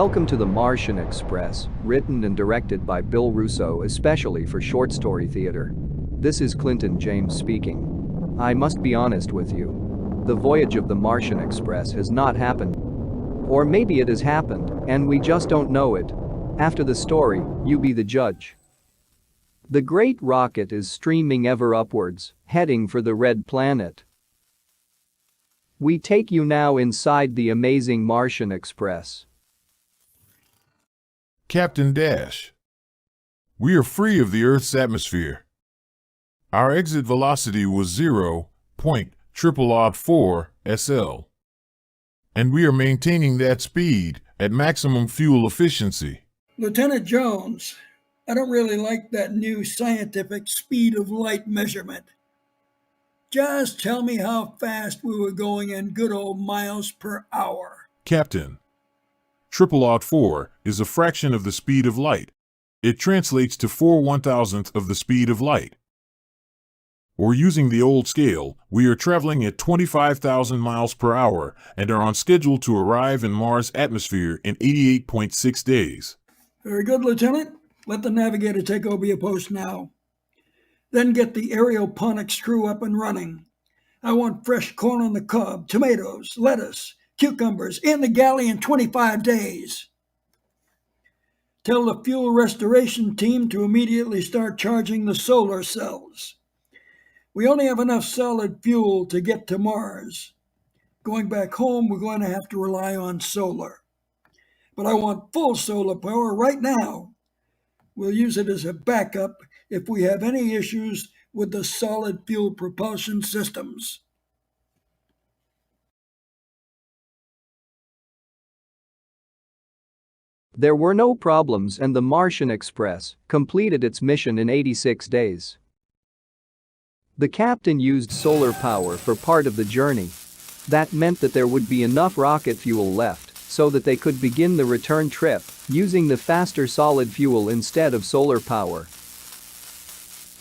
Welcome to the Martian Express, written and directed by Bill Russo especially for short story theater. This is Clinton James speaking. I must be honest with you. The voyage of the Martian Express has not happened. Or maybe it has happened, and we just don't know it. After the story, you be the judge. The great rocket is streaming ever upwards, heading for the red planet. We take you now inside the amazing Martian Express. Captain Dash. We are free of the Earth's atmosphere. Our exit velocity was 0.4 SL. And we are maintaining that speed at maximum fuel efficiency. Lieutenant Jones, I don't really like that new scientific speed of light measurement. Just tell me how fast we were going in good old miles per hour. Captain, 4 is a fraction of the speed of light. It translates to 4/1000th of the speed of light. Or using the old scale, we are traveling at 25,000 miles per hour and are on schedule to arrive in Mars' atmosphere in 88.6 days. Very good, Lieutenant. Let the navigator take over your post now. Then get the aeroponics crew up and running. I want fresh corn on the cob, tomatoes, lettuce, cucumbers in the galley in 25 days. Tell the fuel restoration team to immediately start charging the solar cells. We only have enough solid fuel to get to Mars. Going back home, we're going to have to rely on solar. But I want full solar power right now. We'll use it as a backup if we have any issues with the solid fuel propulsion systems. There were no problems and the Martian Express completed its mission in 86 days. The captain used solar power for part of the journey. That meant that there would be enough rocket fuel left so that they could begin the return trip using the faster solid fuel instead of solar power.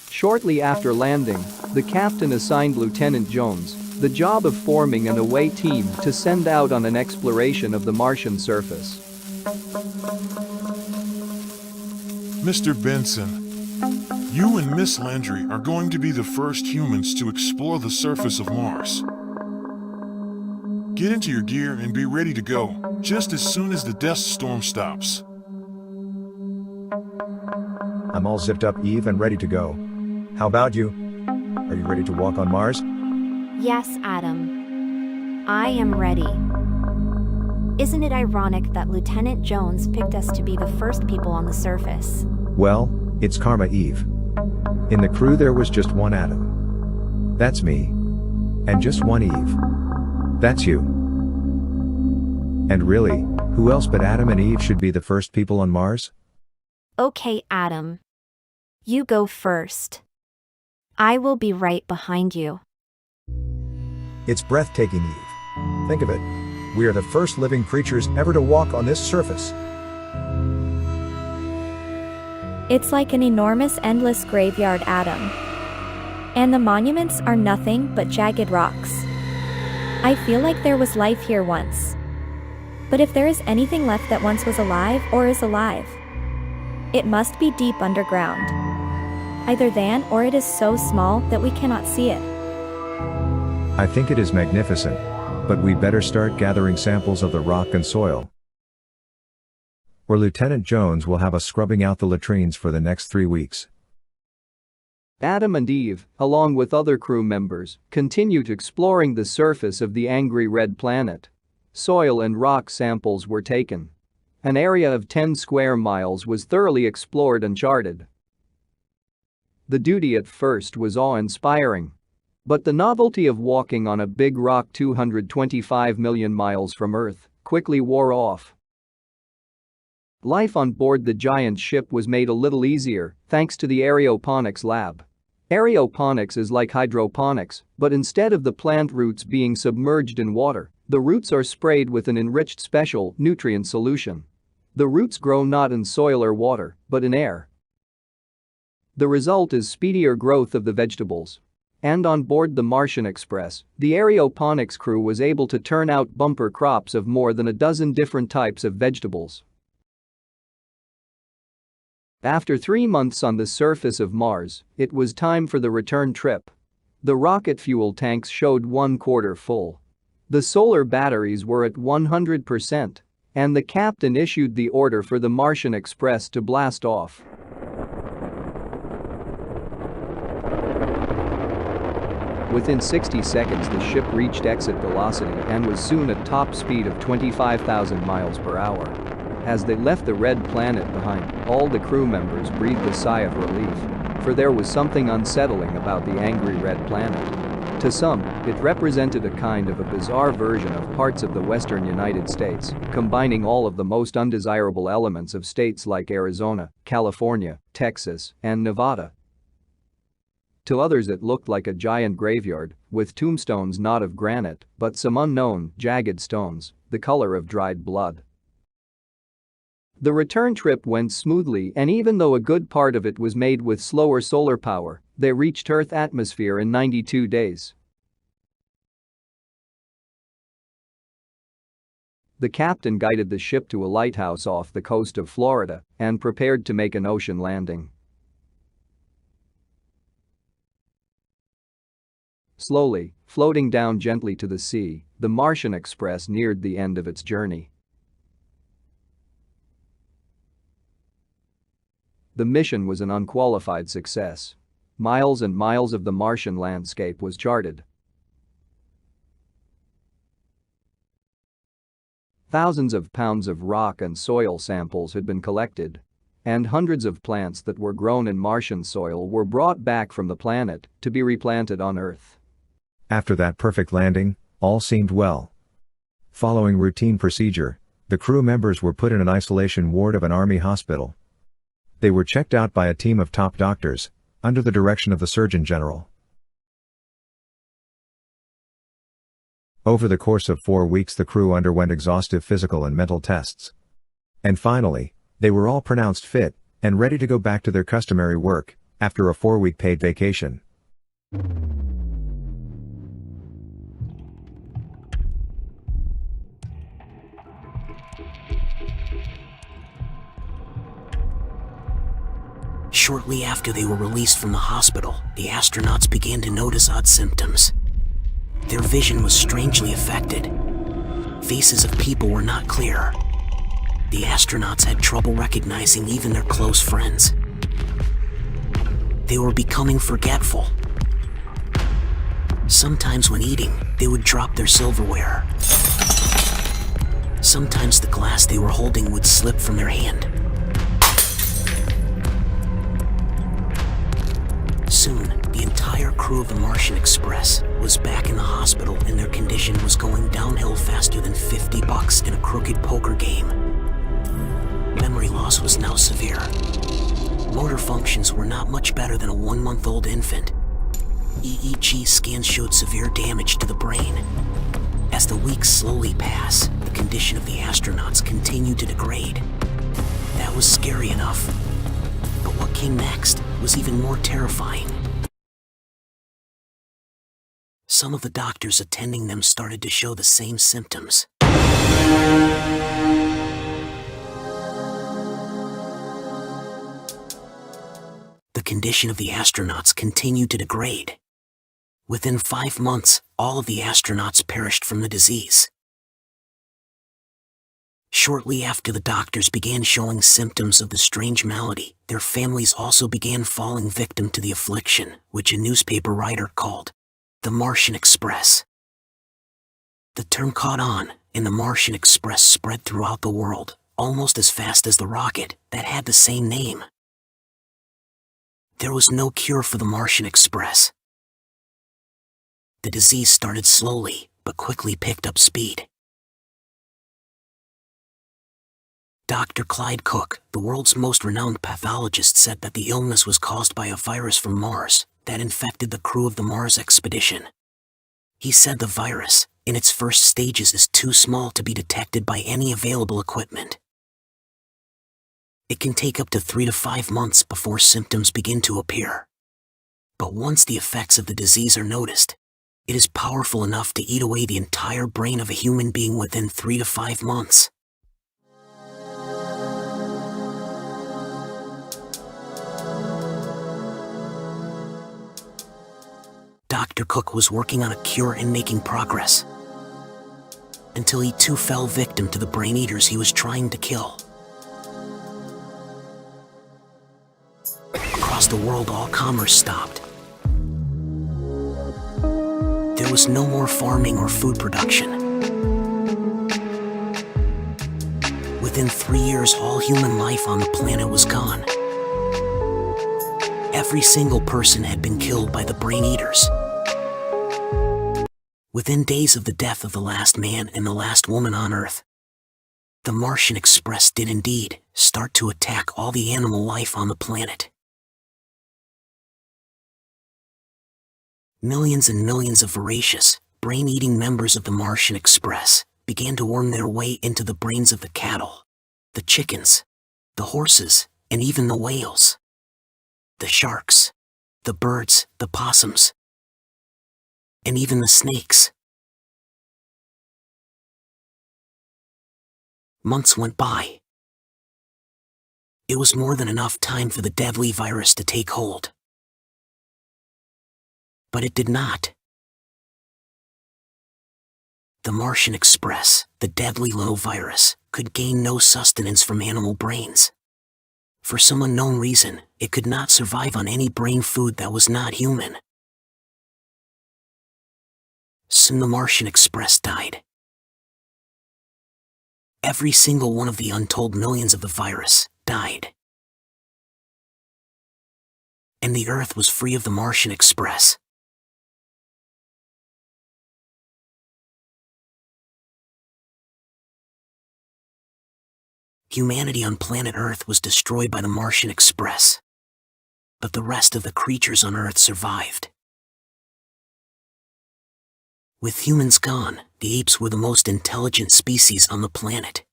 Shortly after landing, the captain assigned Lieutenant Jones the job of forming an away team to send out on an exploration of the Martian surface. Mr. Benson, you and Miss Landry are going to be the first humans to explore the surface of Mars. Get into your gear and be ready to go, just as soon as the dust storm stops. I'm all zipped up, Eve, and ready to go. How about you? Are you ready to walk on Mars? Yes, Adam. I am ready. Isn't it ironic that Lieutenant Jones picked us to be the first people on the surface? Well, it's karma, Eve. In the crew there was just one Adam. That's me. And just one Eve. That's you. And really, who else but Adam and Eve should be the first people on Mars? Okay, Adam. You go first. I will be right behind you. It's breathtaking, Eve. Think of it. We are the first living creatures ever to walk on this surface. It's like an enormous, endless graveyard, Adam. And the monuments are nothing but jagged rocks. I feel like there was life here once. But if there is anything left that once was alive or is alive, it must be deep underground. Either that or it is so small that we cannot see it. I think it is magnificent, but we better start gathering samples of the rock and soil. Or Lieutenant Jones will have us scrubbing out the latrines for the next 3 weeks. Adam and Eve, along with other crew members, continued exploring the surface of the angry red planet. Soil and rock samples were taken. An area of 10 square miles was thoroughly explored and charted. The duty at first was awe-inspiring. But the novelty of walking on a big rock 225 million miles from Earth quickly wore off. Life on board the giant ship was made a little easier thanks to the aeroponics lab. Aeroponics is like hydroponics, but instead of the plant roots being submerged in water, the roots are sprayed with an enriched special nutrient solution. The roots grow not in soil or water, but in air. The result is speedier growth of the vegetables. And on board the Martian Express, the aeroponics crew was able to turn out bumper crops of more than a dozen different types of vegetables. After 3 months on the surface of Mars, it was time for the return trip. The rocket fuel tanks showed 1/4 full. The solar batteries were at 100%, and the captain issued the order for the Martian Express to blast off. Within 60 seconds, the ship reached exit velocity and was soon at top speed of 25,000 miles per hour. As they left the red planet behind, all the crew members breathed a sigh of relief, for there was something unsettling about the angry red planet. To some, it represented a kind of a bizarre version of parts of the western United States, combining all of the most undesirable elements of states like Arizona, California, Texas, and Nevada. To others, it looked like a giant graveyard, with tombstones not of granite, but some unknown, jagged stones, the color of dried blood. The return trip went smoothly, and even though a good part of it was made with slower solar power, they reached Earth atmosphere in 92 days. The captain guided the ship to a lighthouse off the coast of Florida and prepared to make an ocean landing. Slowly, floating down gently to the sea, the Martian Express neared the end of its journey. The mission was an unqualified success. Miles and miles of the Martian landscape was charted. Thousands of pounds of rock and soil samples had been collected, and hundreds of plants that were grown in Martian soil were brought back from the planet to be replanted on Earth. After that perfect landing, all seemed well. Following routine procedure, the crew members were put in an isolation ward of an army hospital. They were checked out by a team of top doctors, under the direction of the Surgeon General. Over the course of 4 weeks, the crew underwent exhaustive physical and mental tests. And finally, they were all pronounced fit and ready to go back to their customary work after a 4-week paid vacation. Shortly after they were released from the hospital, the astronauts began to notice odd symptoms. Their vision was strangely affected. Faces of people were not clear. The astronauts had trouble recognizing even their close friends. They were becoming forgetful. Sometimes when eating, they would drop their silverware. Sometimes the glass they were holding would slip from their hand. Soon, the entire crew of the Martian Express was back in the hospital, and their condition was going downhill faster than $50 in a crooked poker game. Memory loss was now severe. Motor functions were not much better than a 1-month-old infant. EEG scans showed severe damage to the brain. As the weeks slowly passed, the condition of the astronauts continued to degrade. That was scary enough. But what came next was even more terrifying. Some of the doctors attending them started to show the same symptoms. The condition of the astronauts continued to degrade. Within 5 months, all of the astronauts perished from the disease. Shortly after the doctors began showing symptoms of the strange malady, their families also began falling victim to the affliction, which a newspaper writer called the Martian Express. The term caught on, and the Martian Express spread throughout the world, almost as fast as the rocket that had the same name. There was no cure for the Martian Express. The disease started slowly, but quickly picked up speed. Dr. Clyde Cook, the world's most renowned pathologist, said that the illness was caused by a virus from Mars that infected the crew of the Mars expedition. He said the virus, in its first stages, is too small to be detected by any available equipment. It can take up to 3 to 5 months before symptoms begin to appear. But once the effects of the disease are noticed, it is powerful enough to eat away the entire brain of a human being within 3 to 5 months. Dr. Cook was working on a cure and making progress. Until he too fell victim to the brain eaters he was trying to kill. Across the world, all commerce stopped. There was no more farming or food production. Within 3 years, all human life on the planet was gone. Every single person had been killed by the brain eaters. Within days of the death of the last man and the last woman on Earth, the Martian Express did indeed start to attack all the animal life on the planet. Millions and millions of voracious, brain-eating members of the Martian Express began to worm their way into the brains of the cattle, the chickens, the horses, and even the whales, the sharks, the birds, the possums, and even the snakes. Months went by. It was more than enough time for the deadly virus to take hold. But it did not. The Martian Express, the deadly little virus, could gain no sustenance from animal brains. For some unknown reason, it could not survive on any brain food that was not human. Soon the Martian Express died. Every single one of the untold millions of the virus died. And the Earth was free of the Martian Express. Humanity on planet Earth was destroyed by the Martian Express. But the rest of the creatures on Earth survived. With humans gone, the apes were the most intelligent species on the planet.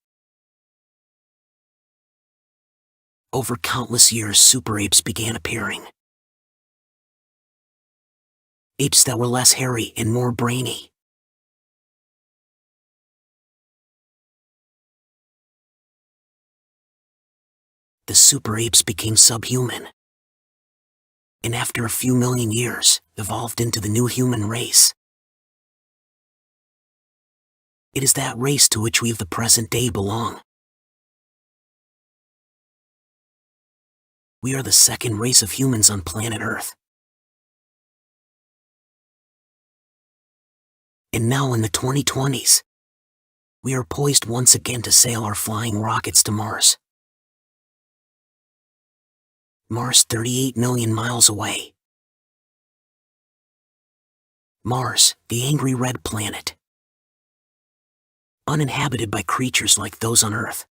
Over countless years, super apes began appearing. Apes that were less hairy and more brainy. The super apes became subhuman, and after a few million years, evolved into the new human race. It is that race to which we of the present day belong. We are the second race of humans on planet Earth. And now in the 2020s, we are poised once again to sail our flying rockets to Mars. Mars 38 million miles away. Mars, the angry red planet. Uninhabited by creatures like those on Earth,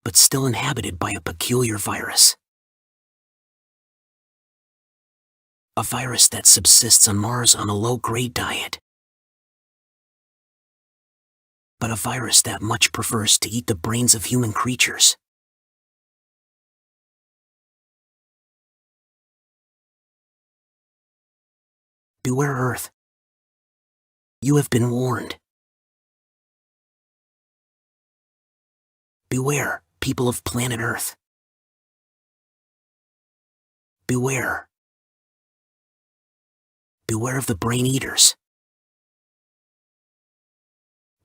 but still inhabited by a peculiar virus. A virus that subsists on Mars on a low-grade diet. But a virus that much prefers to eat the brains of human creatures. Beware, Earth. You have been warned. Beware, people of planet Earth. Beware. Beware of the brain eaters.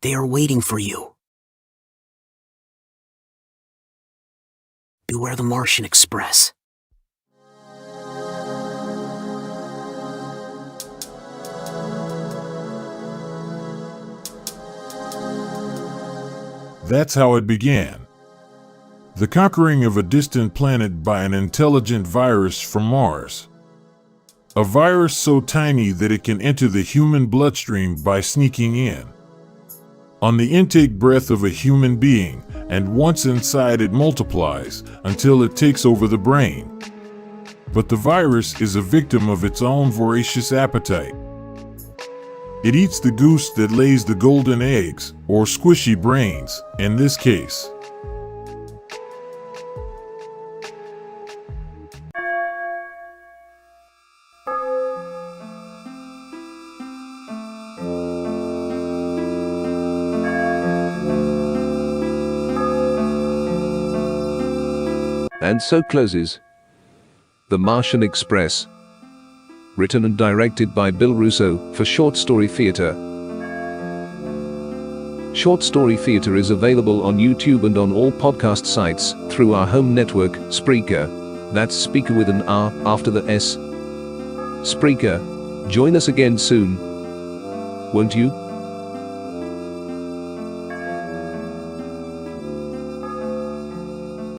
They are waiting for you. Beware the Martian Express. That's how it began. The conquering of a distant planet by an intelligent virus from Mars. A virus so tiny that it can enter the human bloodstream by sneaking in on the intake breath of a human being, and once inside it multiplies until it takes over the brain. But the virus is a victim of its own voracious appetite. It eats the goose that lays the golden eggs, or squishy brains, in this case. And so closes The Martian Express. written and directed by Bill Russo for Short Story Theatre. Short Story Theatre is available on YouTube and on all podcast sites through our home network, Spreaker. That's speaker with an R after the S. Spreaker. Join us again soon. Won't you?